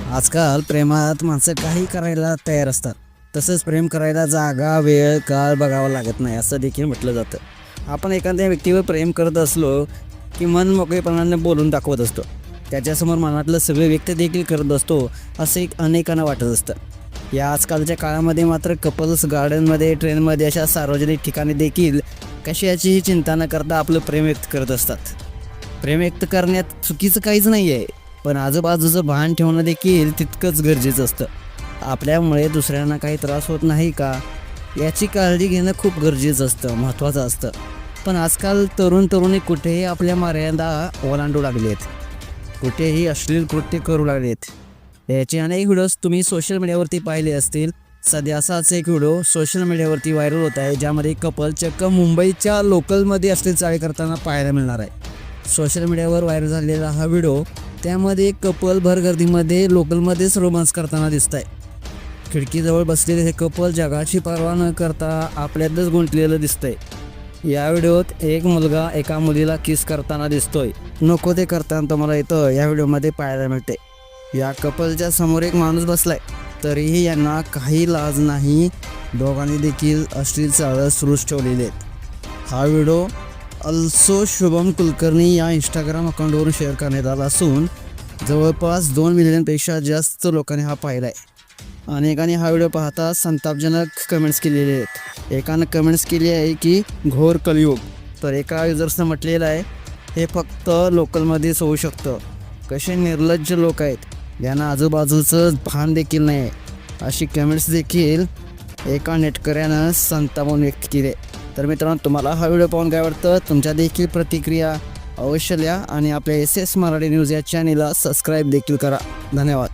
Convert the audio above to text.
आजकाल प्रेमात माणसं काही करायला तयार असतात. तसंच प्रेम करायला जागा, वेळ, काळ बघावा लागत नाही असं देखील म्हटलं जातं. आपण एखाद्या व्यक्तीवर प्रेम करत असलो की मन मोकळेपणाने बोलून दाखवत असतो. त्याच्यासमोर मनातलं सगळे व्यक्त देखील करत असतो असं एक अनेकांना वाटत असतं. या आजकालच्या काळामध्ये मात्र कपल्स गार्डनमध्ये, ट्रेनमध्ये अशा सार्वजनिक ठिकाणी देखील कशाचीही चिंता न करता आपलं प्रेम व्यक्त करत असतात. प्रेम व्यक्त करण्यात चुकीचं काहीच नाही आहे, पण आजूबाजूचं भान ठेवणं देखील तितकंच गरजेचं असतं. आपल्यामुळे दुसऱ्यांना काही त्रास होत नाही का याची काळजी घेणं खूप गरजेचं असतं, महत्त्वाचं असतं. पण आजकाल तरुणी कुठेही आपल्या मर्यादा ओलांडू लागले आहेत, कुठेही अश्लील कृत्य करू लागले आहेत. याचे अनेक व्हिडिओज तुम्ही सोशल मीडियावरती पाहिले असतील. सध्या असाच एक व्हिडिओ सोशल मीडियावरती व्हायरल होत आहे, ज्यामध्ये कपल चक्क मुंबईच्या लोकलमध्ये अश्लील चाळे करताना पाहायला मिळणार आहे. सोशल मीडियावर व्हायरल झालेला हा व्हिडिओ, त्यामध्ये एक कपल भरगर्दीमध्ये लोकलमध्येच रोमांस करताना दिसत आहे. खिडकीजवळ बसलेले हे कपल जगाची पर्वा न करता आपल्यातच गुंतलेलं दिसतंय. या व्हिडिओत एक मुलगा एका मुलीला किस करताना दिसतोय. नको ते करताना तुम्हाला इथं या व्हिडिओमध्ये पाहायला मिळते. या कपलच्या समोर एक माणूस बसलाय, तरीही यांना काही लाज नाही. दोघांनी देखील अश्लील चाळं सुरूच ठेवलेले आहेत. हा व्हिडिओ अल्सो शुभम कुलकर्णी या इंस्टाग्राम अकाउंटवरून शेअर करण्यात आला असून जवळपास 2 मिलियनपेक्षा जास्त लोकांनी हा पाहिला आहे. अनेकांनी हा व्हिडिओ पाहता संतापजनक कमेंट्स केलेले आहेत. एकानं कमेंट्स केली आहे की घोर कलियुग, तर एका युजर्सनं म्हटलेलं आहे हे फक्त लोकलमध्येच होऊ शकतं. कसे निर्लज्ज लोक आहेत, यांना आजूबाजूचं भान देखील नाही आहे, अशी कमेंट्स देखील एका नेटकऱ्यानं संतापून व्यक्त केले. तर मित्रांनो, तुम्हाला हा व्हिडिओ पाहून काय वाटतं? तुमच्या देखील प्रतिक्रिया अवश्य लिहा आणि आपल्या SS मराठी न्यूज या चॅनेलला सबस्क्राईब देखील करा. धन्यवाद.